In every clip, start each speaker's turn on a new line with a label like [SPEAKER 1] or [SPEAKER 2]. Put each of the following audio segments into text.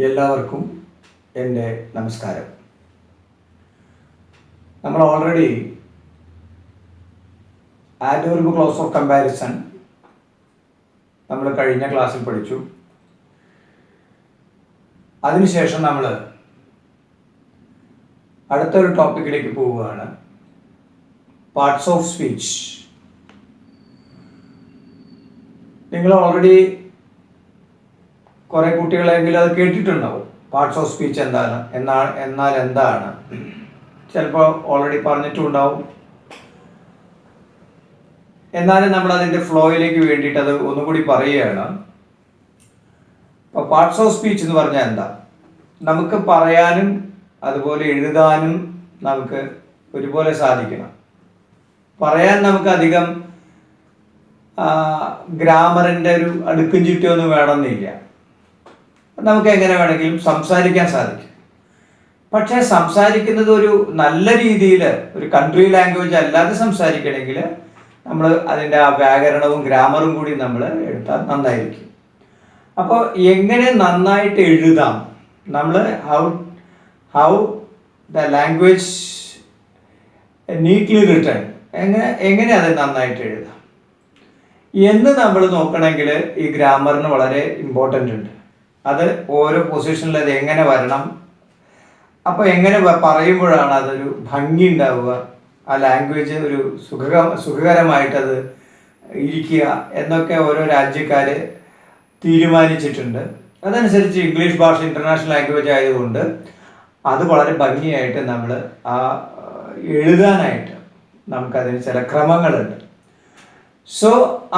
[SPEAKER 1] എല്ലാവർക്കും എൻ്റെ നമസ്കാരം. നമ്മൾ already adverb close of comparison നമ്മൾ കഴിഞ്ഞ ക്ലാസ്സിൽ പഠിച്ചു. അതിനുശേഷം നമ്മൾ അടുത്തൊരു ടോപ്പിക്കിലേക്ക് പോവുകയാണ്, പാർട്സ് ഓഫ് സ്പീച്ച്. നിങ്ങൾ ഓൾറെഡി കുറേ കുട്ടികളെങ്കിലും അത് കേട്ടിട്ടുണ്ടാവും. പാർട്സ് ഓഫ് സ്പീച്ച് എന്നാൽ എന്താണ്, ചിലപ്പോൾ ഓൾറെഡി പറഞ്ഞിട്ടുണ്ടാവും. എന്നാലും നമ്മൾ അതിൻ്റെ ഫ്ലോയിലേക്ക് വേണ്ടിയിട്ട് അത് ഒന്നുകൂടി പറയുകയാണ്. അപ്പോൾ പാർട്സ് ഓഫ് സ്പീച്ച് എന്ന് പറഞ്ഞാൽ എന്താ? നമുക്ക് പറയാനും അതുപോലെ എഴുതാനും നമുക്ക് ഒരുപോലെ സാധിക്കണം. പറയാൻ നമുക്ക് അധികം ഗ്രാമറിൻ്റെ ഒരു അടുക്കും ചുറ്റുമൊന്നും വേണമെന്നില്ല. നമുക്ക് എങ്ങനെ വേണമെങ്കിലും സംസാരിക്കാൻ സാധിക്കും. പക്ഷേ സംസാരിക്കുന്നത് ഒരു നല്ല രീതിയിൽ, ഒരു കൺട്രി ലാംഗ്വേജ് അല്ലാതെ സംസാരിക്കണമെങ്കിൽ നമ്മൾ അതിൻ്റെ ആ വ്യാകരണവും ഗ്രാമറും കൂടി നമ്മൾ എടുത്താൽ നന്നായിരിക്കും. അപ്പോൾ എങ്ങനെ നന്നായിട്ട് എഴുതാം, നമ്മൾ how the language neatly return, എങ്ങനെ അത് നന്നായിട്ട് എഴുതാം എന്ന് നമ്മൾ നോക്കണമെങ്കിൽ ഈ ഗ്രാമറിന് വളരെ ഇമ്പോർട്ടൻ്റ് ഉണ്ട്. അത് ഓരോ പൊസിഷനിൽ അത് എങ്ങനെ വരണം, അപ്പോൾ എങ്ങനെ പറയുമ്പോഴാണ് അതൊരു ഭംഗി ഉണ്ടാവുക, ആ ലാംഗ്വേജ് ഒരു സുഖകരമായിട്ടത് ഇരിക്കുക എന്നൊക്കെ ഓരോ രാജ്യക്കാർ തീരുമാനിച്ചിട്ടുണ്ട്. അതനുസരിച്ച് ഇംഗ്ലീഷ് ഭാഷ ഇൻ്റർനാഷണൽ ലാംഗ്വേജ് ആയതുകൊണ്ട് അത് വളരെ ഭംഗിയായിട്ട് നമ്മൾ ആ എഴുതാനായിട്ട് നമുക്കതിന് ചില ക്രമങ്ങളുണ്ട്. സോ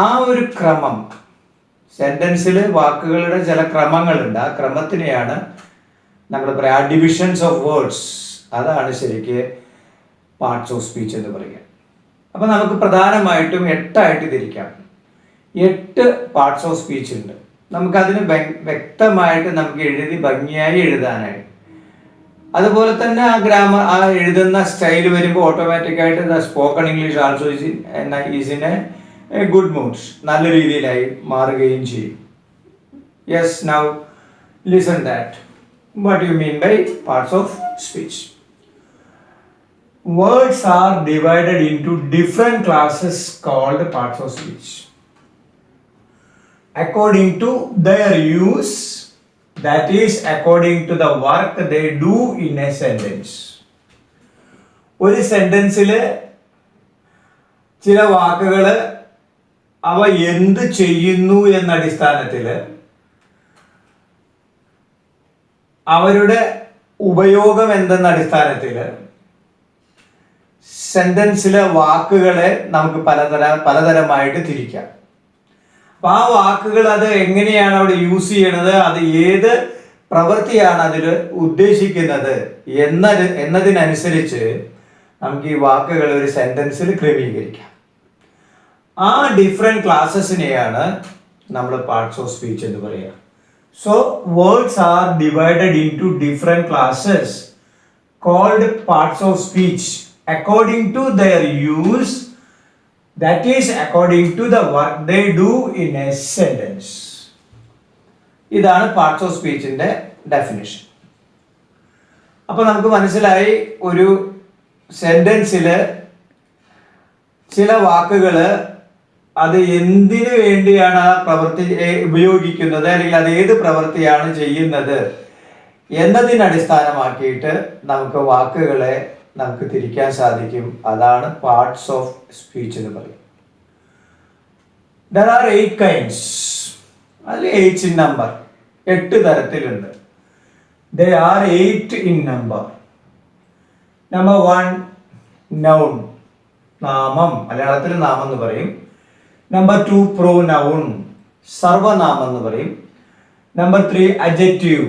[SPEAKER 1] ആ ഒരു ക്രമം, സെൻറ്റൻസിൽ വാക്കുകളുടെ ചില ക്രമങ്ങളുണ്ട്. ആ ക്രമത്തിനെയാണ് നമ്മൾ പറയുക ഡിവിഷൻസ് ഓഫ് വേർഡ്സ്. അതാണ് ശരിക്ക് പാർട്സ് ഓഫ് സ്പീച്ച് എന്ന് പറയുക. അപ്പോൾ നമുക്ക് പ്രധാനമായിട്ടും 8 തിരിക്കാം. 8 പാർട്സ് ഓഫ് സ്പീച്ച് ഉണ്ട്. നമുക്കതിന് വ്യക്തമായിട്ട് നമുക്ക് എഴുതി ഭംഗിയായി എഴുതാനായി. അതുപോലെ തന്നെ ആ എഴുതുന്ന സ്റ്റൈൽ വരുമ്പോൾ ഓട്ടോമാറ്റിക്കായിട്ട് spoken English also is in a good moods, നല്ല രീതിയിലായി മാറുകയും ചെയ്യും. Yes, now listen that. What you mean by parts of speech? Words are divided into different classes called parts of speech according to their use, that is according to the work they do in a sentence. ഒരു സെന്റൻസിൽ ചില വാക്കുകൾ അവ എന്ത് ചെയ്യുന്നു എന്ന അടിസ്ഥാനത്തിൽ അവരുടെ ഉപയോഗം എന്തെന്ന അടിസ്ഥാനത്തിൽ സെന്റൻസിലെ വാക്കുകളെ നമുക്ക് പലതരമായിട്ട് തിരിക്കാം. അപ്പം ആ വാക്കുകൾ അത് എങ്ങനെയാണ് അവിടെ യൂസ് ചെയ്യണത്, അത് ഏത് പ്രവൃത്തിയാണ് അതിൽ ഉദ്ദേശിക്കുന്നത് എന്നതിനനുസരിച്ച് നമുക്ക് ഈ വാക്കുകൾ ഒരു സെന്റൻസിൽ ക്രമീകരിക്കാം. ആ ഡിഫറെൻറ്റ് ക്ലാസ്സസിനെയാണ് നമ്മൾ പാർട്സ് ഓഫ് സ്പീച്ച് എന്ന് പറയുക. So words are divided into different classes called parts of speech according to their use, that is according to the work they do in a sentence. ഇതാണ് parts of സ്പീച്ചിൻ്റെ definition. അപ്പോൾ നമുക്ക് മനസ്സിലായി, ഒരു സെൻറ്റൻസിൽ ചില വാക്കുകൾ അത് എന്തിനു വേണ്ടിയാണ് ആ പ്രവൃത്തി ഉപയോഗിക്കുന്നത്, അല്ലെങ്കിൽ അത് ഏത് പ്രവൃത്തിയാണ് ചെയ്യുന്നത് എന്നതിനടിസ്ഥാനമാക്കിയിട്ട് നമുക്ക് വാക്കുകളെ നമുക്ക് തിരിക്കാൻ സാധിക്കും. അതാണ് പാർട്സ് ഓഫ് സ്പീച്ച് എന്ന് പറയും. There are 8 kinds. അതിൽ 8 in number. 8 തരത്തിലുണ്ട്. They are 8 in number. Number 1, noun. നാമം, മലയാളത്തിൽ നാമം എന്ന് പറയും. Number 2, pronoun. സർവനാമം എന്ന് പറയും. Number 3, adjective.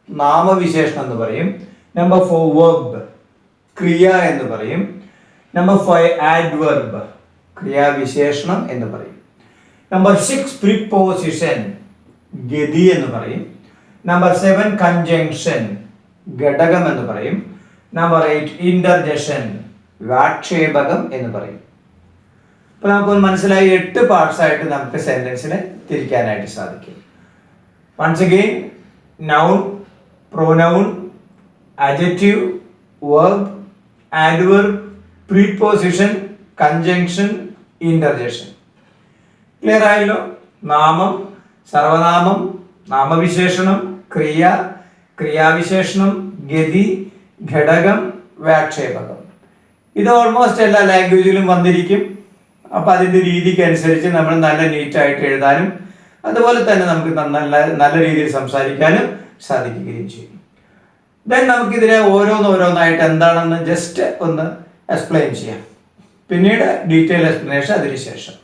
[SPEAKER 1] നാമവിശേഷണം എന്ന് പറയും. Number 4, verb. ക്രിയ എന്ന് പറയും. നമ്പർ 5, ആഡ്വർബ്, ക്രിയാവിശേഷണം എന്ന് പറയും. നമ്പർ 6, പ്രിപ്പോസിഷൻ, ഗതി എന്ന് പറയും. നമ്പർ 7, കൺജങ്ഷൻ, ഘടകം എന്ന് പറയും. നമ്പർ 8, ഇന്റർജെക്ഷൻ, വാക്ഷേപകം എന്ന് പറയും. അപ്പോൾ നമുക്ക് മനസ്സിലായി 8 പാർട്സ് ആയിട്ട് നമുക്ക് സെന്റൻസിനെ തിരിക്കാനായിട്ട് സാധിക്കും. Once again noun, pronoun, adjective, verb, adverb, preposition, conjunction, interjection. Clear ആയല്ലോ? നാമം, സർവനാമം, നാമവിശേഷണം, ക്രിയ, ക്രിയാവിശേഷണം, ഗതി, ഘടകം, വ്യാക്ഷേപകം. ഇത് ഓൾമോസ്റ്റ് എല്ലാ ലാംഗ്വേജിലും വന്നിരിക്കും. അപ്പം അതിൻ്റെ രീതിക്ക് അനുസരിച്ച് നമ്മൾ നല്ല നീറ്റായിട്ട് എഴുതാനും അതുപോലെ തന്നെ നമുക്ക് നല്ല രീതിയിൽ സംസാരിക്കാനും സാധിക്കുകയും ചെയ്യും. ദെൻ നമുക്കിതിനെ ഓരോന്നായിട്ട് എന്താണെന്ന് ജസ്റ്റ് ഒന്ന് എക്സ്പ്ലെയിൻ ചെയ്യാം. പിന്നീട് ഡീറ്റെയിൽ എക്സ്പ്ലനേഷൻ അതിനുശേഷം.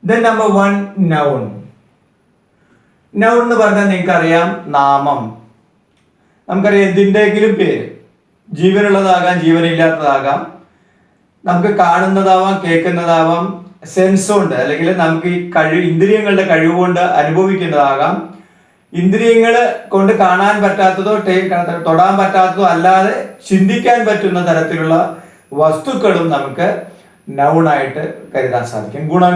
[SPEAKER 1] Then number 1, noun. നൗൺ എന്ന് പറഞ്ഞാൽ നിങ്ങൾക്കറിയാം നാമം. നമുക്കറിയാം എന്തിൻ്റെയെങ്കിലും പേര്, ജീവനുള്ളതാകാം ജീവനില്ലാത്തതാകാം, നമുക്ക് കാണുന്നതാവാം കേൾക്കുന്നതാവാം, സെൻസ് കൊണ്ട് അല്ലെങ്കിൽ നമുക്ക് ഈ ഇന്ദ്രിയങ്ങളുടെ കഴിവ് കൊണ്ട് അനുഭവിക്കുന്നതാകാം, ഇന്ദ്രിയങ്ങൾ കൊണ്ട് കാണാൻ പറ്റാത്തതോ തൊടാൻ പറ്റാത്തതോ അല്ലാതെ ചിന്തിക്കാൻ പറ്റുന്ന തരത്തിലുള്ള വസ്തുക്കളും നമുക്ക് നൗണായിട്ട് കരുതാൻ സാധിക്കും. ഗുണം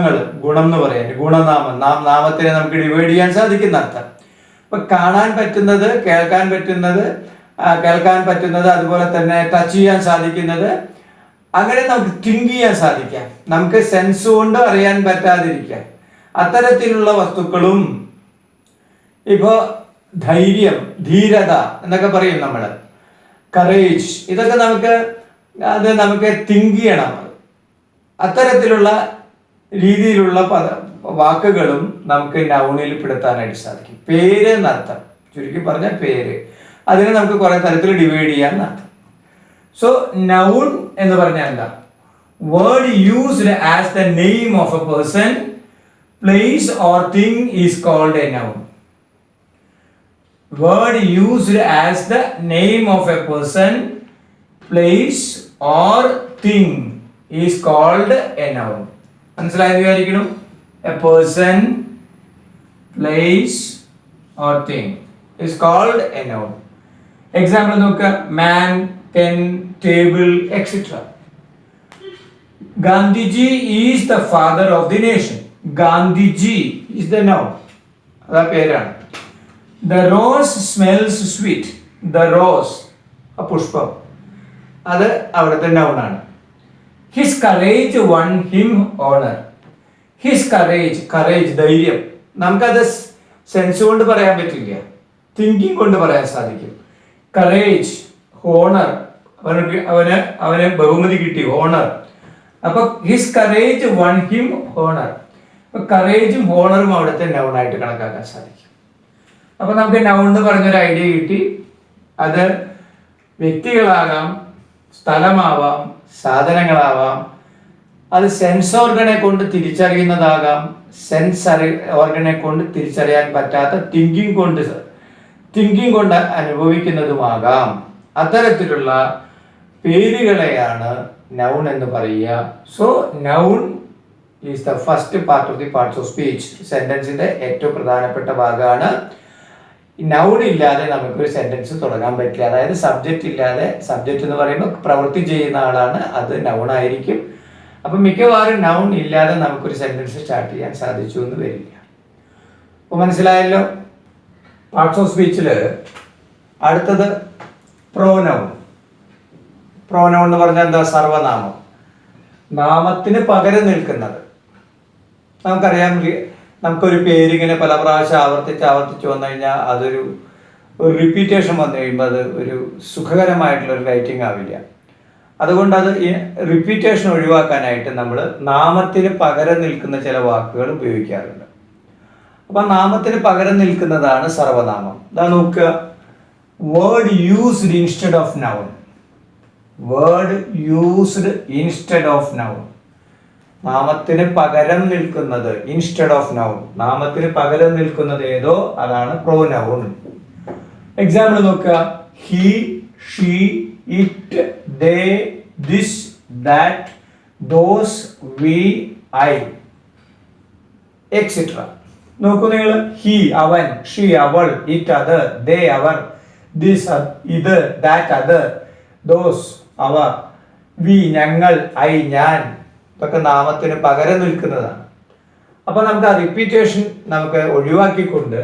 [SPEAKER 1] എന്ന് പറയാൻ ഗുണനാമം, നാമത്തിനെ നമുക്ക് ഡിവൈഡ് ചെയ്യാൻ സാധിക്കുന്ന അർത്ഥം. ഇപ്പൊ കാണാൻ പറ്റുന്നത്, കേൾക്കാൻ പറ്റുന്നത്, അതുപോലെ തന്നെ ടച്ച് ചെയ്യാൻ സാധിക്കുന്നത്, അങ്ങനെ നമുക്ക് തിങ്ക് ചെയ്യാൻ സാധിക്കാം. നമുക്ക് സെൻസ് കൊണ്ട് അറിയാൻ പറ്റാതിരിക്കാം. അത്തരത്തിലുള്ള വസ്തുക്കളും, ഇപ്പോ ധൈര്യം, ധീരത എന്നൊക്കെ പറയും നമ്മൾ, കറേജ്, ഇതൊക്കെ നമുക്ക് തിങ്ക് ചെയ്യണം. അത്തരത്തിലുള്ള രീതിയിലുള്ള വാക്കുകളും നമുക്ക് നൗണിൽ പെടുത്താനായിട്ട് സാധിക്കും. പേര് എന്നർത്ഥം, ചുരുക്കി പറഞ്ഞ പേര്, അതിനെ നമുക്ക് കുറെ തരത്തിൽ ഡിവൈഡ് ചെയ്യാൻ അർത്ഥം. സോ നൗൺ എന്ന് പറഞ്ഞാൽ എന്താ? Word used as the name of a person, place or thing is called a noun. Word used as the name of a person, place or thing is called a noun. മനസ്സിലായത് വിചാരിക്കുന്നു? A person, place or thing is called a noun. Example നോക്കുക: man, pen, table, etc. Gandhiji is the father of the nation. Gandhiji is the noun. അതാ പേരാണ്. The rose smells sweet. The rose, a പുഷ്പം, അത് അവിടുത്തെ നൗണാണ്. His courage won him honor. His courage, ധൈര്യം, നമുക്കത് sense കൊണ്ട് പറയാൻ പറ്റില്ല, തിങ്കിങ് കൊണ്ട് പറയാൻ സാധിക്കും. കറേജ്, ഹോണർ, അവന് ബഹുമതി കിട്ടി, ഹോണർ. അപ്പൊ his courage one him honour. അപ്പൊ കറേജും ഹോണറും അവിടുത്തെ നൗണായിട്ട് കണക്കാക്കാൻ സാധിക്കും. അപ്പൊ നമുക്ക് നൗൺ എന്ന് പറഞ്ഞൊരു ഐഡിയ കിട്ടി. അത് വ്യക്തികളാകാം, സ്ഥലമാവാം, സാധനങ്ങളാവാം, അത് സെൻസ് ഓർഗനെ കൊണ്ട് തിരിച്ചറിയുന്നതാകാം, സെൻസ് ഓർഗനെ കൊണ്ട് തിരിച്ചറിയാൻ പറ്റാത്ത തിങ്കിങ് കൊണ്ട് അനുഭവിക്കുന്നതുമാകാം. അത്തരത്തിലുള്ള പേരുകളെയാണ് നൗൺ എന്ന് പറയുക. So noun is the first part of the parts of speech. സെന്റൻസിന്റെ ഏറ്റവും പ്രധാനപ്പെട്ട ഭാഗമാണ്. നൗൺ ഇല്ലാതെ നമുക്കൊരു സെന്റൻസ് തുടങ്ങാൻ പറ്റില്ല. അതായത് സബ്ജക്റ്റ് ഇല്ലാതെ, സബ്ജക്റ്റ് എന്ന് പറയുമ്പോൾ പ്രവൃത്തി ചെയ്യുന്ന ആളാണ്, അത് നൗൺ ആയിരിക്കും. അപ്പം മിക്കവാറും നൗൺ ഇല്ലാതെ നമുക്കൊരു സെന്റൻസ് സ്റ്റാർട്ട് ചെയ്യാൻ സാധിച്ചു എന്ന് വരില്ല. അപ്പോൾ മനസ്സിലായല്ലോ? പാർട്സ് ഓഫ് സ്പീച്ചിൽ അടുത്തത് പ്രോനൗൺ. പ്രോനൗൺ എന്ന് പറഞ്ഞാൽ എന്താ? സർവനാമം, നാമത്തിന് പകരം നിൽക്കുന്നത്. നമുക്കറിയാം, നമുക്കൊരു പേരിങ്ങനെ പല പ്രാവശ്യം ആവർത്തിച്ച് വന്നു കഴിഞ്ഞാൽ അതൊരു റിപ്പീറ്റേഷൻ വന്നു കഴിയുമ്പോൾ അത് ഒരു സുഖകരമായിട്ടുള്ളൊരു റൈറ്റിംഗ് ആവില്ല. അതുകൊണ്ട് അത് റിപ്പീറ്റേഷൻ ഒഴിവാക്കാനായിട്ട് നമ്മൾ നാമത്തിന് പകരം നിൽക്കുന്ന ചില വാക്കുകൾ ഉപയോഗിക്കാറുണ്ട്. അപ്പം നാമത്തിന് പകരം നിൽക്കുന്നതാണ് സർവനാമം. ഇതാ നോക്കുക: word used instead of noun. Word used instead of noun. നാമത്തിന് പകരം നിൽക്കുന്നത്, ഇൻസ്റ്റെഡ് ഓഫ് നൗൺ, നാമത്തിന് പകരം നിൽക്കുന്നത് ഏതോ അതാണ് പ്രോനൗൺ. എക്സാമ്പിൾ നോക്കുക: he, she, it, they, this, that, those, we, I, etcetera. നോക്കൂ നിങ്ങൾ: ഹി അവൻ, ഷീ അവൾ, ഇറ്റ് അത്, ദേ അവർ, ദിസ് ഇത്, ദാറ്റ് അത്, ദോസ് അവ, വി ഞങ്ങൾ, ഐ ഞാൻ. ഇതൊക്കെ നാമത്തിന് പകരം നിൽക്കുന്നതാണ്. അപ്പൊ നമുക്ക് ആ റിപ്പീറ്റേഷൻ നമുക്ക് ഒഴിവാക്കിക്കൊണ്ട്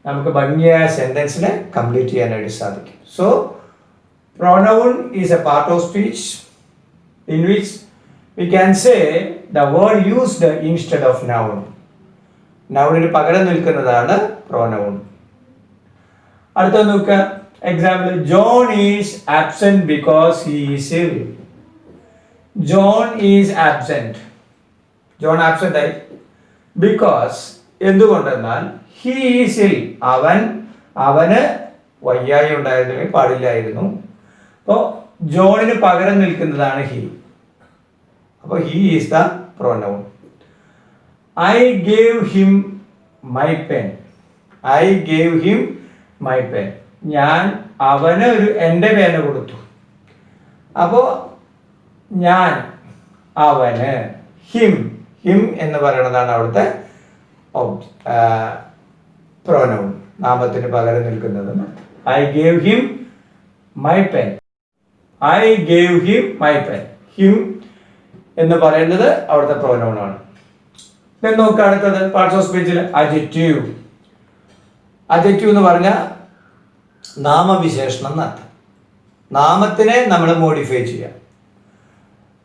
[SPEAKER 1] നമുക്ക് ഭംഗിയായ സെൻറ്റൻസിനെ കംപ്ലീറ്റ് ചെയ്യാനായിട്ട് സാധിക്കും. So pronoun is a part of speech in which we can say the word used instead of noun. നൗണിന് പകരം നിൽക്കുന്നതാണ് pronoun. അടുത്ത നോക്കുക. Example, John is absent because he is ill. John is absent. John absent ആയി because, എന്തുകൊണ്ടെന്നാൽ he is ill, അവന് വയ്യായി ഉണ്ടായിരുന്നെങ്കിൽ പാടില്ലായിരുന്നു. അപ്പോൾ ജോണിന് പകരം നിൽക്കുന്നതാണ് ഹി. അപ്പോൾ he is the pronoun. I gave him my pen. I gave him my pen. ഞാൻ അവന് എൻ്റെ പേന കൊടുത്തു. അപ്പോൾ ഞാൻ അവന്, ഹിം എന്ന് പറയുന്നതാണ് അവിടുത്തെ pronoun, നാമത്തിന് പകരം നിൽക്കുന്നത്. I gave him my pen. I gave him my pen. Him എന്ന് പറയുന്നത് അവിടുത്തെ pronoun ആണ്. നോക്കുക അടുത്തത് പാർട്സ് ഓഫ് സ്പീച്ചിൽ അഡ്ജക്റ്റീവ്. അഡ്ജക്റ്റീവ് എന്ന് പറഞ്ഞാൽ നാമവിശേഷണം എന്നർത്ഥം. നാമത്തിനെ നമ്മൾ മോഡിഫൈ ചെയ്യാം.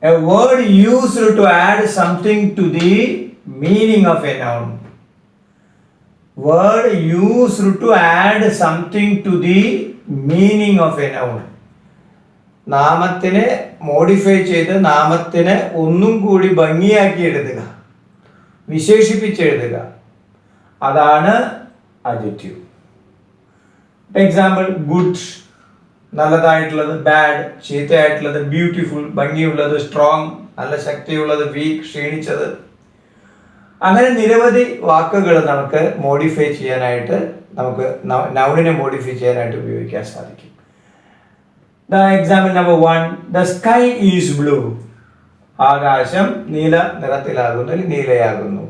[SPEAKER 1] A word used to add something to the meaning of a noun. Word used to add something to the meaning of a noun. നാമത്തിനെ മോഡിഫൈ ചെയ്ത് നാമത്തിനെ ഒന്നും കൂടി ഭംഗിയാക്കി എഴുതുക, വിശേഷിപ്പിച്ചെഴുതുക, അതാണ് അഡ്ജക്റ്റീവ്. എക്സാമ്പിൾ, ഗുഡ് നല്ലതായിട്ടുള്ളത്, ബാഡ് ചീത്തയായിട്ടുള്ളത്, ബ്യൂട്ടിഫുൾ ഭംഗിയുള്ളത്, സ്ട്രോങ് നല്ല ശക്തിയുള്ളത്, വീക്ക് ക്ഷീണിച്ചത്. അങ്ങനെ നിരവധി വാക്കുകൾ നമുക്ക് മോഡിഫൈ ചെയ്യാനായിട്ട്, നമുക്ക് നൗണിനെ മോഡിഫൈ ചെയ്യാനായിട്ട് ഉപയോഗിക്കാൻ സാധിക്കും. Example number 1, the sky is blue. ആകാശം നീല നിറത്തിലാകുന്നു, അല്ലെങ്കിൽ നീലയാകുന്നു.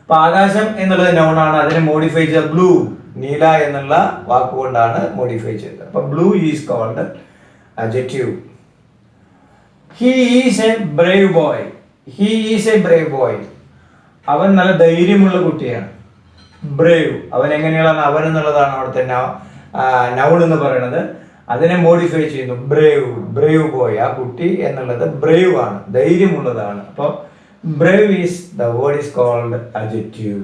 [SPEAKER 1] അപ്പൊ ആകാശം എന്നുള്ളത് നൗണാണ്, അതിനെ മോഡിഫൈ ചെയ്ത ബ്ലൂ, നീല എന്നുള്ള വാക്കുകൊണ്ടാണ് മോഡിഫൈ ചെയ്തത്. അപ്പൊ blue is called adjective. He is a brave boy. He is a brave boy. അവൻ നല്ല ധൈര്യമുള്ള കുട്ടിയാണ്. ബ്രേവ്, അവൻ എങ്ങനെയാണ്, അവൻ എന്നുള്ളതാണ് അവിടുത്തെ നൗൺ എന്ന് പറയുന്നത്. അതിനെ മോഡിഫൈ ചെയ്യുന്നു, ബ്രേവ് ബോയ്. ആ കുട്ടി എന്നുള്ളത് ബ്രേവ് ആണ്, ധൈര്യമുള്ളതാണ്. അപ്പോൾ brave is the word is called adjective.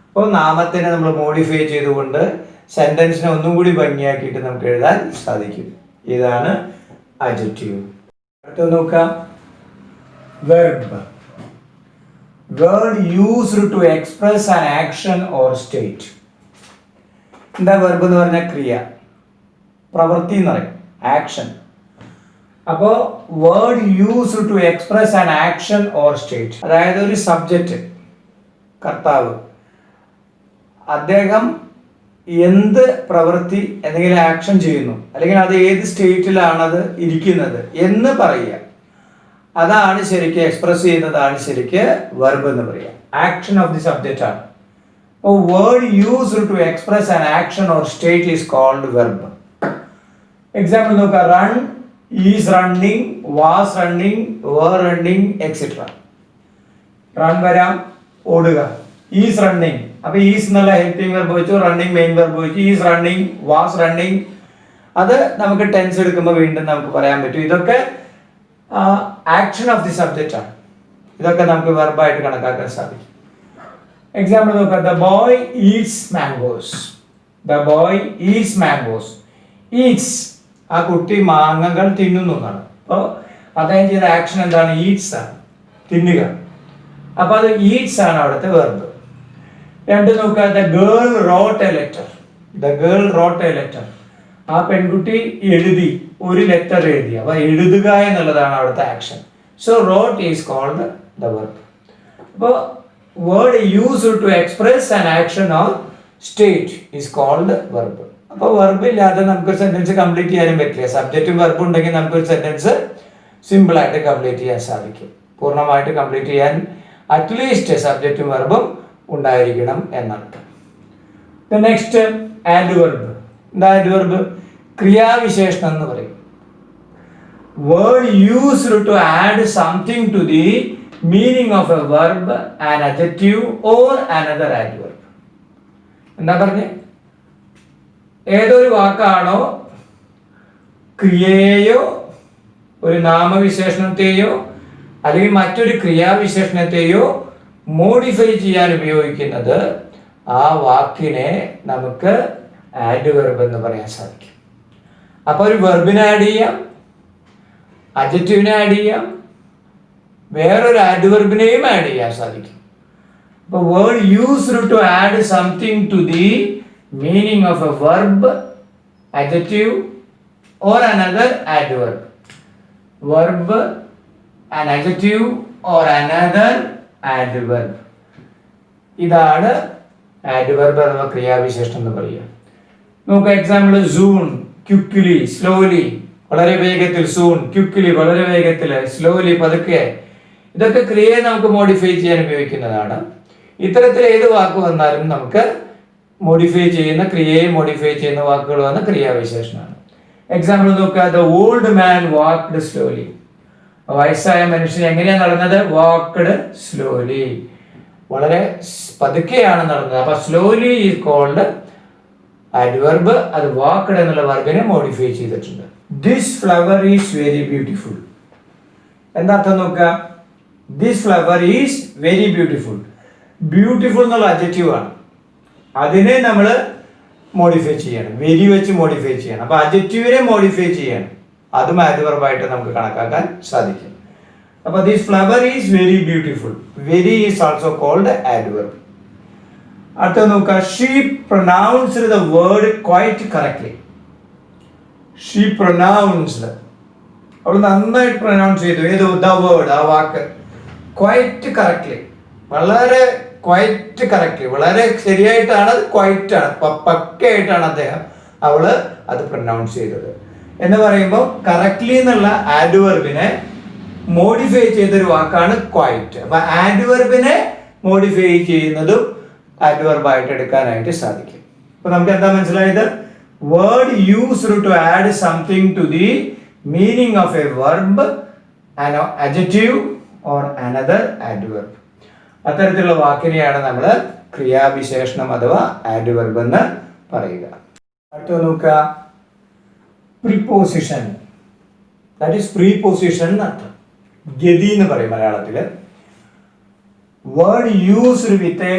[SPEAKER 1] അപ്പോൾ നാമത്തിനെ നമ്മൾ മോഡിഫൈ ചെയ്തുകൊണ്ട് സെന്റൻസിനെ ഒന്നും കൂടി ഭംഗിയാക്കിയിട്ട് നമുക്ക് എഴുതാൻ സാധിക്കും. ഇതാണ് അഡ്ജക്റ്റീവ്. അടുത്ത നോക്കാം, verb. Word used to express an action or state. എന്താ വെർബ് എന്ന് പറഞ്ഞാൽ? ക്രിയ, പ്രവൃത്തി എന്ന് പറയും, ആക്ഷൻ. അപ്പോൾ word used to express an action or state, അതായത് ഒരു സബ്ജക്റ്റ്, കർത്താവ്, അദ്ദേഹം എന്ത് പ്രവൃത്തി എന്തെങ്കിലും ആക്ഷൻ ചെയ്യുന്നു, അല്ലെങ്കിൽ അത് ഏത് സ്റ്റേറ്റിലാണത് ഇരിക്കുന്നത് എന്ന് പറയുക. അതാണ് ശരിക്കും എക്സ്പ്രസ് ചെയ്യുന്നതാണ് ശരിക്ക് വെർബ് എന്ന് പറയുക. ആക്ഷൻ ഓഫ് ദി സബ്ജക്റ്റ് ആണ്. അപ്പോൾ word used to express an action or state is called verb. Example നോക്കുക, run, is running, was running, were running, etcetera. Run വരാം, ഓടുക. ഈസ് റണ്ണിങ്, അപ്പൊ ഈസ് എന്നുള്ള ഹെൽപ്പിംഗ് വെർബ് വെച്ചു, റണ്ണിങ് മെയിൻ വെർബ് വെച്ചു. Is running, was running, അത് നമുക്ക് tense എടുക്കുമ്പോൾ വീണ്ടും നമുക്ക് പറയാൻ പറ്റും. ഇതൊക്കെ ആക്ഷൻ ഓഫ് ദി സബ്ജക്റ്റ് ആണ്. ഇതൊക്കെ നമുക്ക് വെർബായിട്ട് കണക്കാക്കാൻ സാധിക്കും. എക്സാമ്പിൾ നോക്കുക, the boy Eats mangoes. The boy Eats mangoes. Eats, ആ കുട്ടി മാങ്ങകൾ തിന്നുന്നു എന്നാണ്. അപ്പോൾ അദ്ദേഹം ചെയ്ത ആക്ഷൻ എന്താണ്? ഈറ്റ്സ് ആണ്, തിന്നുക. അപ്പൊ അത് ഈറ്റ്സ് ആണ് അവിടുത്തെ വെർബ്. രണ്ട് നോക്കുക, the girl wrote a letter. The girl wrote a letter, ആ പെൺകുട്ടി എഴുതി, ഒരു ലെറ്റർ എഴുതി. അപ്പൊ എഴുതുക എന്നുള്ളതാണ് അവിടുത്തെ action. So wrote is called the verb. അപ്പോൾ word used to express an action or state is called verb. അപ്പോൾ വെർബ് ഇല്ലാതെ നമുക്കൊരു സെന്റൻസ് കംപ്ലീറ്റ് ചെയ്യാനും പറ്റില്ല. സബ്ജക്റ്റും വെർബും ഉണ്ടെങ്കിൽ നമുക്കൊരു സെന്റൻസ് സിമ്പിൾ ആയിട്ട് കംപ്ലീറ്റ് ചെയ്യാൻ സാധിക്കും. പൂർണ്ണമായിട്ട് കംപ്ലീറ്റ് ചെയ്യാൻ അറ്റ്ലീസ്റ്റ് സബ്ജക്റ്റും വെർബും ഉണ്ടായിരിക്കണം എന്നർത്ഥം. Next, adverb. എന്താ ആഡ്വർബ്? ക്രിയാവിശേഷണം എന്ന് പറയും. Word used to add something to the meaning of a verb, an adjective or another adverb. എന്താ പറഞ്ഞേ? ഏതൊരു വാക്കാണോ ക്രിയയെയോ ഒരു നാമവിശേഷണത്തെയോ അല്ലെങ്കിൽ മറ്റൊരു ക്രിയാവിശേഷണത്തെയോ മോഡിഫൈ ചെയ്യാൻ ഉപയോഗിക്കുന്നത്, ആ വാക്കിനെ നമുക്ക് ആഡ്വർബ് എന്ന് പറയാൻ സാധിക്കും. അപ്പോൾ ഒരു വെർബിനെ ആഡ് ചെയ്യാം, അഡ്ജക്റ്റീവിനെ ആഡ് ചെയ്യാം, വേറൊരു ആഡ്വർബിനെയും ആഡ് ചെയ്യാൻ സാധിക്കും. അപ്പോൾ word used to add something to the meaning of a verb, adjective or another adverb. Verb, an adjective or another adverb. ഇതാണ് ആഡ്വർബ് അഥവാ ക്രിയാവിശേഷണം എന്ന് പറയുക. നമുക്ക് എക്സാമ്പിൾ സൂൺ, ക്വിക്ക്ലി, സ്ലോലി, വളരെ വേഗത്തിൽ. സൂൺ, ക്വിക്ക്ലി, വളരെ വേഗത്തിൽ. സ്ലോലി, പതുക്കെ. ഇതൊക്കെ ക്രിയയെ നമുക്ക് മോഡിഫൈ ചെയ്യാൻ ഉപയോഗിക്കുന്നതാണ്. ഇത്തരത്തിൽ ഏത് വാക്ക് വന്നാലും നമുക്ക് മോഡിഫൈ ചെയ്യുന്ന, ക്രിയയെ മോഡിഫൈ ചെയ്യുന്ന വാക്കുകൾ വന്ന ക്രിയാവിശേഷണമാണ്. എക്സാമ്പിൾ നോക്കുക, the old man walked slowly. വയസ്സായ മനുഷ്യൻ എങ്ങനെയാണ് നടന്നത്? വാക്ക്ഡ് സ്ലോലി, വളരെ പതുക്കെയാണ് നടന്നത്. അപ്പൊ സ്ലോലി ഈസ് കോൾഡ് ആഡ്വർബ്. അത് വാക്ക്ഡ് എന്നുള്ള വർബിനെ മോഡിഫൈ ചെയ്തിട്ടുണ്ട്. This flower is very beautiful. എന്താ അർത്ഥം നോക്കുക? This flower is very beautiful. Beautiful എന്നുള്ള അഡ്ജക്റ്റീവ് ആണ്, അതിനെ നമ്മൾ മോഡിഫൈ ചെയ്യണം, വെരി വെച്ച് മോഡിഫൈ ചെയ്യണം. അപ്പൊ അഡ്ജക്റ്റീവിനെ മോഡിഫൈ ചെയ്യണം, അതും ആഡ്വർബായിട്ട് നമുക്ക് കണക്കാക്കാൻ സാധിക്കും. അപ്പൊ this flower is very beautiful. Very is also called adverb. അടുത്ത നോക്കുക, she pronounced the word quite correctly. She pronounced, അവൾ നന്നായിട്ട് പ്രൊനൗൺസ് ചെയ്തു. ഏത്? ദ വേർഡ്, ആ വാക്ക്. ക്വൈറ്റ് കറക്റ്റ്ലി, വളരെ ക്വൈറ്റ് കറക്റ്റ്ലി, വളരെ ശരിയായിട്ടാണ്, ക്വൈറ്റ് ആണ്, പക്കയായിട്ടാണ് അവള് അത് പ്രൊനൗൺസ് ചെയ്തത്. എന്ന് പറയുമ്പോൾ കറക്റ്റ്ലി എന്നുള്ള ആഡ്വർബിനെ മോഡിഫൈ ചെയ്തൊരു വാക്കാണ് ക്വൈറ്റ്. അപ്പൊ ആഡ്വർബിനെ മോഡിഫൈ ചെയ്യുന്നതും ആഡ്വർബായിട്ട് എടുക്കാനായിട്ട് സാധിക്കും. അപ്പൊ നമുക്ക് എന്താ മനസ്സിലായത്? Word used to add something to the meaning of a verb, an adjective or another adverb. അത്തരത്തിലുള്ള വാക്കിനെയാണ് നമ്മൾ ക്രിയാവിശേഷണം അഥവാ ആഡ്വർബ് എന്ന് പറയുക. അടുത്ത നോക്കുക, പ്രിപ്പോസിഷൻ. ദാറ്റ് ഈസ് പ്രീപോസിഷൻ എന്നർത്ഥം. ഗതി എന്ന് പറയും മലയാളത്തിൽ. Word used with a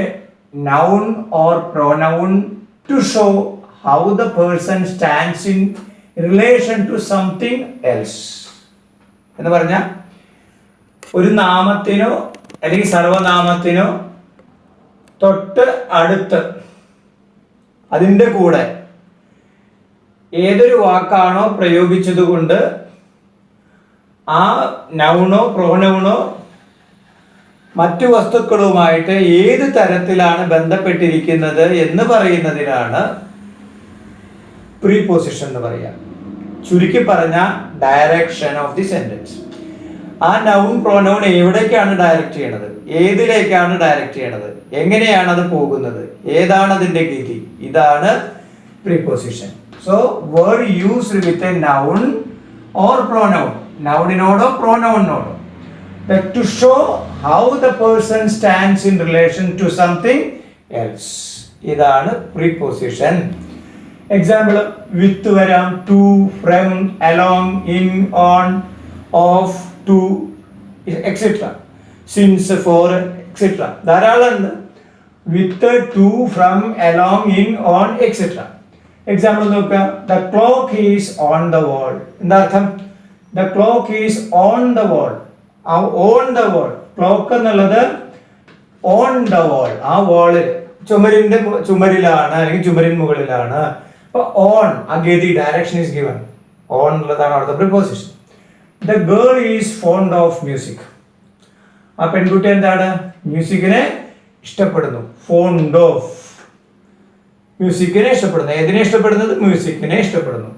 [SPEAKER 1] noun or pronoun to show how the person stands in relation to something else. എന്ന് പറഞ്ഞാൽ ഒരു നാമത്തിനോ അല്ലെങ്കിൽ സർവനാമത്തിനോ തൊട്ട് അടുത്ത് അതിൻ്റെ കൂടെ ഏതൊരു വാക്കാണോ പ്രയോഗിച്ചതുകൊണ്ട് ആ നൗണോ പ്രോനൗണോ മറ്റു വസ്തുക്കളുമായിട്ട് ഏത് തരത്തിലാണ് ബന്ധപ്പെട്ടിരിക്കുന്നത് എന്ന് പറയുന്നതിനാണ് പ്രീപോസിഷൻ എന്ന് പറയുക. ചുരുക്കി പറഞ്ഞ ഡയറക്ഷൻ ഓഫ് ദി സെന്റൻസ്. ആ നൗൺ പ്രോനൗൺ എവിടേക്കാണ് ഡയറക്റ്റ് ചെയ്യണത്, ഏതിലേക്കാണ് ഡയറക്റ്റ് ചെയ്യണത്, എങ്ങനെയാണ് അത് പോകുന്നത്, ഏതാണ് അതിന്റെ ഗതി, ഇതാണ് preposition. So word used with a noun or pronoun, നൗണിനോടോ പ്രോനൗണിനോടോ, to show how the person stands in relation to something else. ഇതാണ് പ്രീപോസിഷൻ. എക്സാമ്പിൾ വിത്ത് വരാം, to, from, along, in, on, of, to, etcetera, since, for, etcetera. ധാരാളം ഉണ്ട്. With, to, from, along, in, on, etcetera. Example നോക്കുക, the clock is on the wall. എന്താ അർത്ഥം? The clock is on the wall. On the wall, clock എന്നുള്ളത് on the wall, ആ wall ചുമരിലാണ് അല്ലെങ്കിൽ ചുമരിന് മുകളിലാണ്. അപ്പൊ ഓൺ, ആ ഗതി, ഡയറക്ഷൻ ഈസ് ഗിവൺ. ഓൺ എന്നുള്ളതാണ് അവിടുത്തെ preposition. The girl is fond of music. ആ പെൺകുട്ടി എന്താണ്? മ്യൂസിക്കിനെ ഇഷ്ടപ്പെടുന്നു. ഫോണ്ട് ഓഫ്, മ്യൂസിക്കിനെ ഇഷ്ടപ്പെടുന്നു. ഏതിനെ ഇഷ്ടപ്പെടുന്നത്? മ്യൂസിക്കിനെ ഇഷ്ടപ്പെടുന്നു.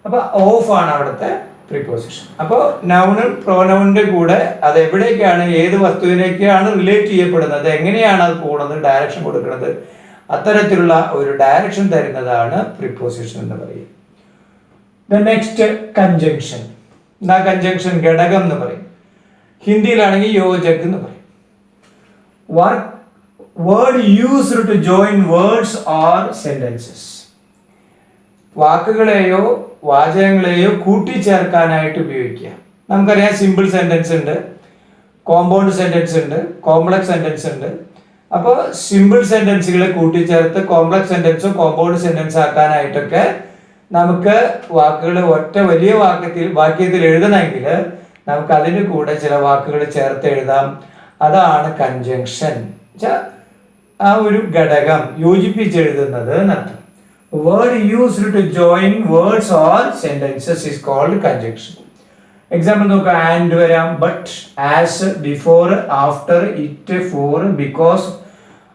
[SPEAKER 1] അപ്പൊ ഓഫ് ആണ് അവിടുത്തെ പ്രിപ്പോസിഷൻ. അപ്പോൾ നൗണും പ്രോനൗണിന്റെ കൂടെ അത് എവിടേക്കാണ്, ഏത് വസ്തുവിനേക്കാണ് റിലേറ്റ് ചെയ്യപ്പെടുന്നത്, എങ്ങനെയാണ് അത് പോകുന്നത്, ഡയറക്ഷൻ കൊടുക്കുന്നത്, അത്തരത്തിലുള്ള ഒരു ഡയറക്ഷൻ തരുന്നതാണ് പ്രിപ്പോസിഷൻ എന്ന് പറയും. The next conjunction. എന്താ കൺജങ്ഷൻ? ഘടകം എന്ന് പറയും. ഹിന്ദിയിലാണെങ്കിൽ യോജക് എന്ന് പറയും. Word used to join words or sentences. വാക്കുകളെയോ വാചകങ്ങളെയോ കൂട്ടിച്ചേർക്കാനായിട്ട് ഉപയോഗിക്കുക. നമുക്കറിയാം സിമ്പിൾ സെന്റൻസ് ഉണ്ട്, കോമ്പൗണ്ട് സെന്റൻസ് ഉണ്ട്, കോംപ്ലക്സ് സെന്റൻസ് ഉണ്ട്. അപ്പോൾ സിമ്പിൾ സെന്റൻസുകളെ കൂട്ടിച്ചേർത്ത് കോംപ്ലക്സ് സെന്റൻസോ കോമ്പൗണ്ട് സെന്റൻസ് ആക്കാനായിട്ടൊക്കെ നമുക്ക് വാക്കുകൾ ഒറ്റ വലിയ വാക്യത്തിൽ എഴുതണമെങ്കിൽ നമുക്ക് അതിന് കൂടെ ചില വാക്കുകൾ ചേർത്ത് എഴുതാം. അതാണ് കൺജങ്ഷൻ. ആ ഒരു ഘടകം യോജിപ്പിച്ചെഴുതുന്നത് എന്നർത്ഥം. Word used to join words or sentences is called conjunction. Example നോക്കുക, ആൻഡ് വരാം, but, as, before, after, it, for, because,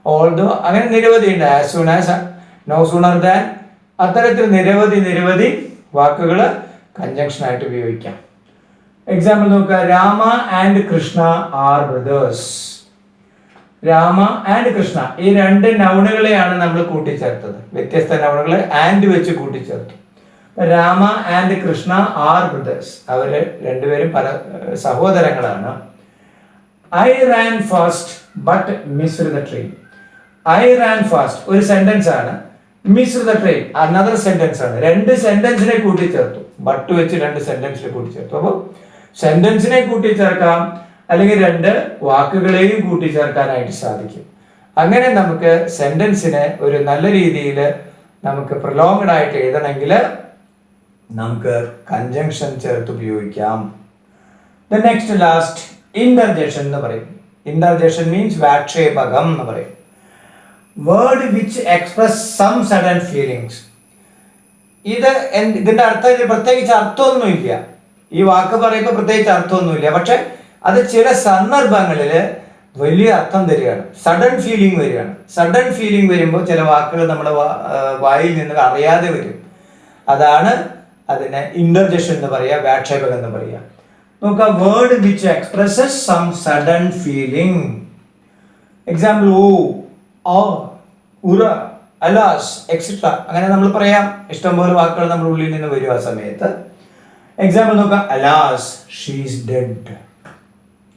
[SPEAKER 1] although, അങ്ങനെ നിരവധി ഉണ്ട്. As soon as, no sooner than, അത്തരത്തിൽ നിരവധി വാക്കുകൾ കൺജങ്ഷൻ ആയിട്ട് ഉപയോഗിക്കാം. എക്സാമ്പിൾ നോക്കുക, Rama and Krishna are brothers. Rama and Krishna ഈ രണ്ട് നൗണുകളെയാണ് നമ്മൾ കൂട്ടിച്ചേർത്തത്. വ്യത്യസ്ത നൗണുകളെ ആൻഡ് വെച്ച് കൂട്ടിച്ചേർത്തു. Rama and Krishna are brothers, അവര് രണ്ടുപേരും സഹോദരങ്ങളാണ്. I ran fast but missed the train. I ran fast ഒരു സെന്റൻസ് ആണ്, missed the train another sentence ആണ്. രണ്ട് സെന്റൻസിനെ കൂട്ടിച്ചേർത്തു, ബട്ട് വെച്ച് രണ്ട് സെന്റൻസിനെ കൂട്ടിച്ചേർത്തു. അപ്പോൾ സെന്റൻസിനെ കൂട്ടിച്ചേർക്കാം, അല്ലെങ്കിൽ രണ്ട് വാക്കുകളെയും കൂട്ടിച്ചേർക്കാനായിട്ട് സാധിക്കും. അങ്ങനെ നമുക്ക് സെന്റൻസിനെ ഒരു നല്ല രീതിയിൽ നമുക്ക് പ്രൊലോങ്ഡ് ആയിട്ട് എഴുതണമെങ്കിൽ നമുക്ക് കൺജങ്ഷൻ ചേർത്ത് ഉപയോഗിക്കാം. ദ നെക്സ്റ്റ് ലാസ്റ്റ് ഇന്റർജെക്ഷൻ എന്ന് പറയും. ഇന്റർജെക്ഷൻ മീൻസ് വാക്ഷേപകം എന്ന് പറയും. Word which express some sudden feelings. ഇതിന്റെ അർത്ഥം പ്രത്യേകിച്ച് അർത്ഥമൊന്നുമില്ല. ഈ വാക്ക് പറയുമ്പോൾ പ്രത്യേകിച്ച് അർത്ഥമൊന്നുമില്ല, പക്ഷെ അത് ചില സന്ദർഭങ്ങളിൽ വലിയ അർത്ഥം തരികയാണ്. സഡൻ ഫീലിംഗ് വരികയാണ്. സഡൻ ഫീലിംഗ് വരുമ്പോൾ ചില വാക്കുകൾ നമ്മുടെ വായിൽ നിന്ന് അറിയാതെ വരും. അതാണ് അതിനെ ഇന്റർജെക്ഷൻ എന്ന് പറയുക, വ്യാക്ഷേപകം എന്ന് പറയുക. നോക്കുക, word which expresses some sudden feeling. Example, oh, oh, hurrah, alas, etcetera. അങ്ങനെ നമ്മൾ പറയാം. ഇഷ്ടംപോലെ വാക്കുകൾ നമ്മുടെ ഉള്ളിൽ നിന്ന് വരും ആ സമയത്ത്. എക്സാമ്പിൾ നോക്കാം, അലാസ് ഷീ ഈസ് ഡെഡ്.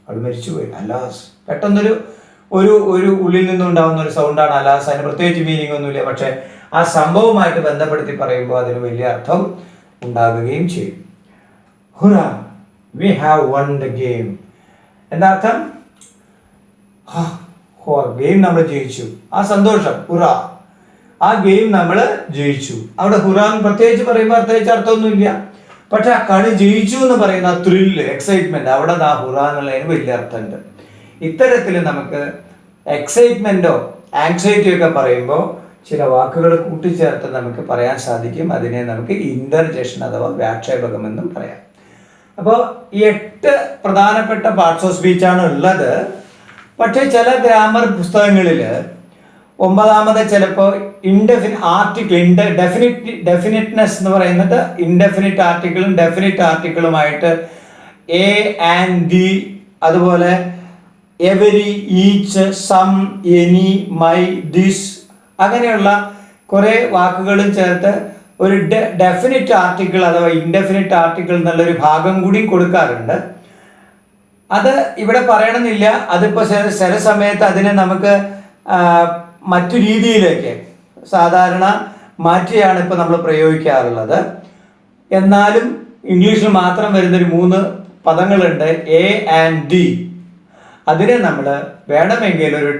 [SPEAKER 1] അവൾ മരിച്ചുപോയി. അലാസ് പെട്ടെന്നൊരു ഒരു ഉള്ളിൽ നിന്നുണ്ടാവുന്ന ഒരു സൗണ്ടാണ് അലാസ്. അതിന് പ്രത്യേകിച്ച് മീനിങ് ഒന്നുമില്ല, പക്ഷെ ആ സംഭവമായിട്ട് ബന്ധപ്പെടുത്തി പറയുമ്പോൾ അതിന് വലിയ അർത്ഥം ഉണ്ടാകുകയും ചെയ്യും. Hurrah, we have won the game. എന്താ അർത്ഥം? ഗെയിം നമ്മൾ ജയിച്ചു, ആ സന്തോഷം. ഹുറ, ആ ഗെയിം നമ്മൾ ജയിച്ചു. അവിടെ ഹുറാൻ പ്രത്യേകിച്ച് പറയുമ്പോൾ പ്രത്യേകിച്ച് അർത്ഥമൊന്നുമില്ല, പക്ഷെ ആ കളി ജയിച്ചു എന്ന് പറയുന്ന ത്രില്ല്, എക്സൈറ്റ്മെന്റ്, അവിടെ ആ ഹുറ എന്നുള്ളതിന് വലിയ അർത്ഥമുണ്ട്. ഇത്തരത്തിൽ നമുക്ക് എക്സൈറ്റ്മെന്റോ ആങ്സൈറ്റിയോ ഒക്കെ പറയുമ്പോൾ ചില വാക്കുകൾ കൂട്ടിച്ചേർത്ത് നമുക്ക് പറയാൻ സാധിക്കും. അതിനെ നമുക്ക് ഇന്റർജെക്ഷൻ അഥവാ വ്യാക്ഷേപകം എന്നും പറയാം. അപ്പോൾ ഈ 8 പ്രധാനപ്പെട്ട പാർട്സ് ഓഫ് സ്പീച്ചാണ് ഉള്ളത്. പക്ഷേ ചില ഗ്രാമർ പുസ്തകങ്ങളിൽ 9ാമത് ചിലപ്പോൾ ഡെഫിനിറ്റ്നെസ് എന്ന് പറയുന്നത് ഇൻഡെഫിനിറ്റ് ആർട്ടിക്കിളും ഡെഫിനിറ്റ് ആർട്ടിക്കിളുമായിട്ട് എ ആൻഡ് ദി, അതുപോലെ every, each, some, any, my, this, അങ്ങനെയുള്ള കുറേ വാക്കുകളും ചേർത്ത് ഒരു ഡെഫിനിറ്റ് ആർട്ടിക്കിൾ അഥവാ ഇൻഡെഫിനിറ്റ് ആർട്ടിക്കിൾ എന്നുള്ളൊരു ഭാഗം കൂടി കൊടുക്കാറുണ്ട്. അത് ഇവിടെ പറയണമെന്നില്ല. അതിപ്പോൾ ചില സമയത്ത് അതിനെ നമുക്ക് മറ്റു രീതിയിലേക്ക് സാധാരണ മാറ്റിയാണ് ഇപ്പോൾ നമ്മൾ പ്രയോഗിക്കാറുള്ളത്. എന്നാലും ഇംഗ്ലീഷിൽ മാത്രം വരുന്നൊരു 3 പദങ്ങളുണ്ട്, എ ആൻഡ് ദി. അതിനെ നമ്മൾ വേണമെങ്കിൽ ഒരു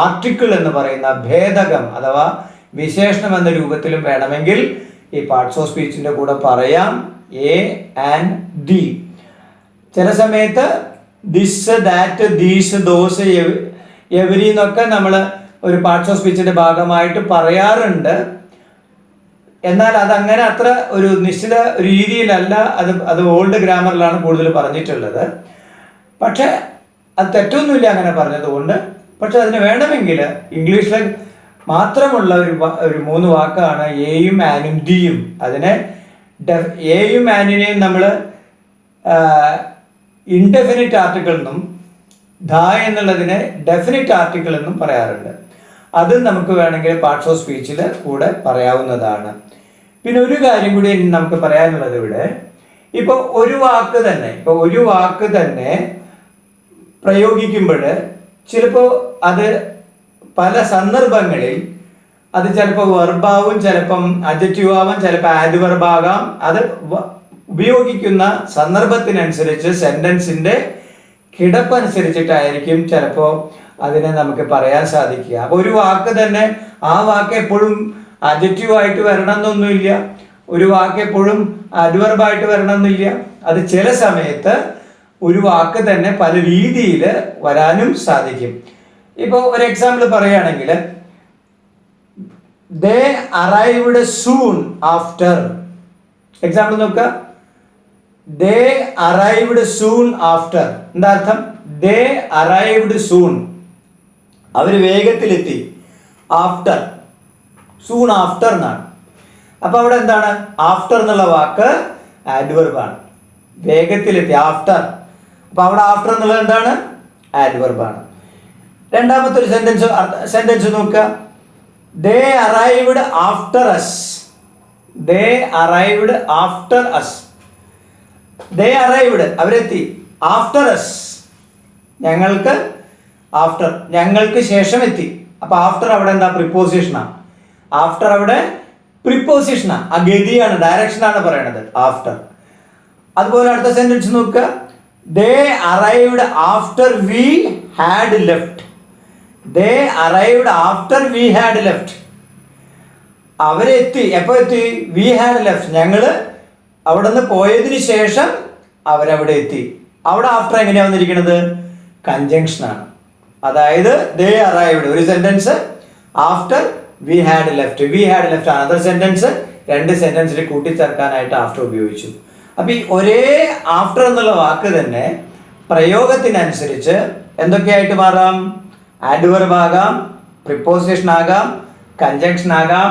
[SPEAKER 1] ആർട്ടിക്കിൾ എന്ന് പറയുന്ന ഭേദകം അഥവാ വിശേഷണം എന്ന രൂപത്തിലും വേണമെങ്കിൽ ഈ പാർട്സ് ഓഫ് സ്പീച്ചിൻ്റെ കൂടെ പറയാം, എ ആൻഡ് ദി. ചില സമയത്ത് this, that, these, those, every എന്നൊക്കെ നമ്മൾ ഒരു പാർട്സ് ഓഫ് സ്പീച്ചിന്റെ ഭാഗമായിട്ട് പറയാറുണ്ട്. എന്നാൽ അതങ്ങനെ അത്ര ഒരു നിശ്ചിത രീതിയിലല്ല. അത് ഓൾഡ് ഗ്രാമറിലാണ് കൂടുതൽ പറഞ്ഞിട്ടുള്ളത്. പക്ഷെ അത് തെറ്റൊന്നുമില്ല അങ്ങനെ പറഞ്ഞതുകൊണ്ട്. പക്ഷെ അതിന് വേണമെങ്കിൽ ഇംഗ്ലീഷിൽ മാത്രമുള്ള ഒരു 3 വാക്കാണ് എയും ആനും ദിയും. അതിനെ എയും ആനിനെയും നമ്മൾ ഇൻഡെഫിനിറ്റ് ആർട്ടിക്കിൾ എന്നും ധ എന്നുള്ളതിനെ ഡെഫിനിറ്റ് ആർട്ടിക്കിൾ എന്നും പറയാറുണ്ട്. അത് നമുക്ക് വേണമെങ്കിൽ പാർട്സ് ഓഫ് സ്പീച്ചിൽ കൂടെ പറയാവുന്നതാണ്. പിന്നെ ഒരു കാര്യം കൂടി നമുക്ക് പറയാനുള്ളത്, ഇവിടെ ഇപ്പോൾ ഒരു വാക്ക് തന്നെ പ്രയോഗിക്കുമ്പോൾ ചിലപ്പോൾ അത് പല സന്ദർഭങ്ങളിൽ അത് ചിലപ്പോൾ വെർബാവും, ചിലപ്പം അഡ്ജക്റ്റീവ് ആവാം, ചിലപ്പോൾ ആഡ്വർബ് ആകാം. അത് ഉപയോഗിക്കുന്ന സന്ദർഭത്തിനനുസരിച്ച് സെന്റൻസിന്റെ കിടപ്പനുസരിച്ചിട്ടായിരിക്കും ചിലപ്പോൾ അതിനെ നമുക്ക് പറയാൻ സാധിക്കുക. അപ്പോൾ ഒരു വാക്ക് തന്നെ ആ വാക്ക് എപ്പോഴും അഡ്ജക്റ്റീവ് ആയിട്ട് വരണം എന്നൊന്നുമില്ല, ഒരു വാക്ക് എപ്പോഴും അഡ്വർബ് ആയിട്ട് വരണം എന്നില്ല. അത് ചില സമയത്ത് ഒരു വാക്ക് തന്നെ പല രീതിയിൽ വരാനും സാധിക്കും. ഇപ്പോൾ ഒരു എക്സാമ്പിൾ പറയുകയാണെങ്കിൽ, ദേ അറൈവ്ഡ് സൂൺ ആഫ്റ്റർ. എക്സാമ്പിൾ നോക്കുക, ദേ അറൈവ്ഡ് സൂൺ ആഫ്റ്റർ. എന്താ അർത്ഥം? ദേ അറൈവ്ഡ് സൂൺ, അവർ വേഗത്തിലെത്തി. ആഫ്റ്റർ, സൂൺ ആഫ്റ്റർ എന്നാണ്. അപ്പോൾ അവിടെ എന്താണ്? ആഫ്റ്റർ എന്നുള്ള വാക്ക് ആഡ്വർബ് ആണ്. വേഗത്തിലെത്തി, ആഫ്റ്റർ. അപ്പോൾ അവിടെ ആഫ്റ്റർ എന്നുള്ളത് എന്താണ്? ആഡ്വർബ് ആണ്. രണ്ടാമത്തെ ഒരു സെന്റൻസ് നോക്കുക, they arrived after us. They arrived after us. They arrived, അവരെത്തി. After us, ഞങ്ങൾക്ക്. ആഫ്റ്റർ, ഞങ്ങൾക്ക് ശേഷം എത്തി. അപ്പൊ ആഫ്റ്റർ അവിടെ എന്താ? പ്രിപ്പോസിഷനാണ്. ആഫ്റ്റർ അവിടെ പ്രിപ്പോസിഷനാണ്, ആ ഗതിയാണ്, ഡയറക്ഷനാണ് പറയണത് ആഫ്റ്റർ. അതുപോലെ അടുത്ത സെന്റൻസ് നോക്കുക, they arrived after we had left. They arrived after we had left. അവരെത്തി. എപ്പോൾ എത്തി? വി ഹാഡ് ലെഫ്റ്റ്, ഞങ്ങള് അവിടെ നിന്ന് പോയതിന് ശേഷം അവരവിടെ എത്തി. അവിടെ ആഫ്റ്റർ എങ്ങനെയാ വന്നിരിക്കുന്നത്? കൺജങ്ഷനാണ്. അതായത് ദേ അറൈവ്ഡ് ഒരു sentence, after we had left. V had left another sentence. രണ്ട് സെന്റൻസിൽ കൂട്ടിച്ചേർക്കാനായിട്ട് ആഫ്റ്റർ ഉപയോഗിച്ചു. അപ്പൊ ഈ ഒരേ ആഫ്റ്റർ എന്നുള്ള വാക്ക് തന്നെ പ്രയോഗത്തിനനുസരിച്ച് എന്തൊക്കെയായിട്ട് മാറാം? ആഡ്വർബ് ആകാം, പ്രിപ്പോസിഷൻ ആകാം, കൺജങ്ഷൻ ആകാം,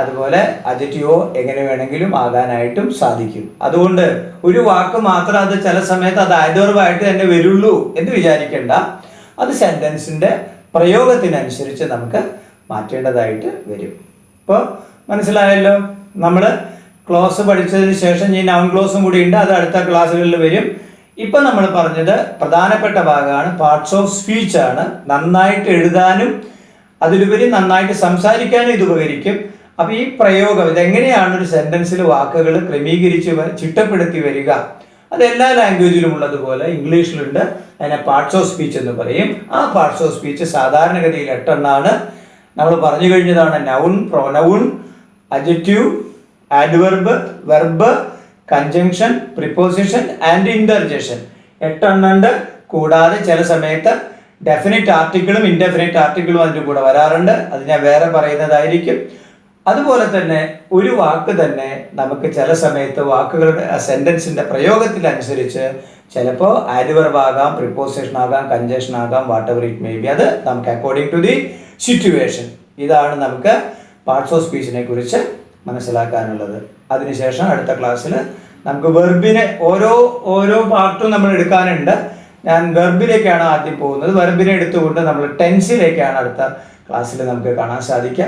[SPEAKER 1] അതുപോലെ അഡ്ജക്റ്റീവോ എങ്ങനെ വേണമെങ്കിലും ആകാനായിട്ടും സാധിക്കും. അതുകൊണ്ട് ഒരു വാക്ക് മാത്രം അത് ചില സമയത്ത് അത് ആഡ്വർബായിട്ട് തന്നെ വരുള്ളൂ എന്ന് വിചാരിക്കേണ്ട. അത് സെന്റൻസിന്റെ പ്രയോഗത്തിനനുസരിച്ച് നമുക്ക് മാറ്റേണ്ടതായിട്ട് വരും. ഇപ്പോൾ മനസ്സിലായല്ലോ? നമ്മൾ ക്ലോസ് പഠിച്ചതിന് ശേഷം ഈ നൗൺ ക്ലോസും കൂടി ഉണ്ട്, അത് അടുത്ത ക്ലാസ്സുകളിൽ വരും. ഇപ്പം നമ്മൾ പറഞ്ഞത് പ്രധാനപ്പെട്ട ഭാഗമാണ്, പാർട്സ് ഓഫ് സ്പീച്ച് ആണ്. നന്നായിട്ട് എഴുതാനും അതിലുപരി നന്നായിട്ട് സംസാരിക്കാനും ഇത് ഉപകരിക്കും. അപ്പോൾ ഈ പ്രയോഗം ഇതെങ്ങനെയാണ് ഒരു സെന്റൻസിൽ വാക്കുകൾ ക്രമീകരിച്ച് ചിട്ടപ്പെടുത്തി വരിക, അത് എല്ലാ ലാംഗ്വേജിലും ഉള്ളതുപോലെ ഇംഗ്ലീഷിലുണ്ട്. അതിനെ പാർട്സ് ഓഫ് സ്പീച്ച് എന്ന് പറയും. ആ പാർട്സ് ഓഫ് സ്പീച്ച് സാധാരണഗതിയിൽ 8 എണ്ണമാണ്. നമ്മൾ പറഞ്ഞു കഴിഞ്ഞതാണ് noun, pronoun, adjective, adverb, verb, conjunction, preposition and interjection. 8 എണ്ണമുണ്ട്. കൂടാതെ ചില സമയത്ത് ഡെഫിനിറ്റ് ആർട്ടിക്കിളും ഇൻഡെഫിനിറ്റ് ആർട്ടിക്കിളും അതിൻ്റെ കൂടെ വരാറുണ്ട്. അത് ഞാൻ വേറെ പറയുന്നതായിരിക്കും. അതുപോലെ തന്നെ ഒരു വാക്ക് തന്നെ നമുക്ക് ചില സമയത്ത് വാക്കുകളുടെ സെന്റൻസിന്റെ പ്രയോഗത്തിനനുസരിച്ച് ചിലപ്പോൾ ആഡ്വർബ് ആകാം, പ്രിപ്പോസിഷൻ ആകാം, കൺജങ്ഷൻ ആകാം, what ever it may be. അത് നമുക്ക് അക്കോർഡിംഗ് ടു ദി സിറ്റുവേഷൻ. ഇതാണ് നമുക്ക് പാർട്സ് ഓഫ് സ്പീച്ചിനെ കുറിച്ച് മനസ്സിലാക്കാനുള്ളത്. അതിനുശേഷം അടുത്ത ക്ലാസ്സിൽ നമുക്ക് വെർബിനെ ഓരോ പാർട്ടും നമ്മൾ എടുക്കാനുണ്ട്. ഞാൻ വെർബിലേക്കാണ് ആദ്യം പോകുന്നത്. വെർബിനെ എടുത്തുകൊണ്ട് നമ്മൾ ടെൻസിലേക്കാണ് അടുത്ത ക്ലാസ്സിൽ നമുക്ക് കാണാൻ സാധിക്കുക.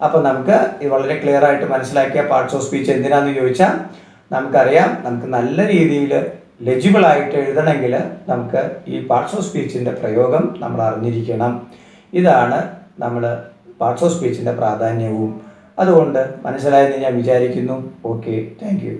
[SPEAKER 1] അപ്പോൾ നമുക്ക് ഇത് വളരെ ക്ലിയർ ആയിട്ട് മനസ്സിലാക്കിയ പാർട്സ് ഓഫ് സ്പീച്ച് എന്തിനാന്ന് ചോദിച്ചാൽ നമുക്കറിയാം, നമുക്ക് നല്ല രീതിയിൽ ലെജിബിളായിട്ട് എഴുതണമെങ്കിൽ നമുക്ക് ഈ പാർട്സ് ഓഫ് സ്പീച്ചിൻ്റെ പ്രയോഗം നമ്മൾ അറിഞ്ഞിരിക്കണം. ഇതാണ് നമ്മൾ പാർട്സ് ഓഫ് സ്പീച്ചിൻ്റെ പ്രാധാന്യവും. അതുകൊണ്ട് മനസ്സിലായെന്ന് ഞാൻ വിചാരിക്കുന്നു. Okay, thank you.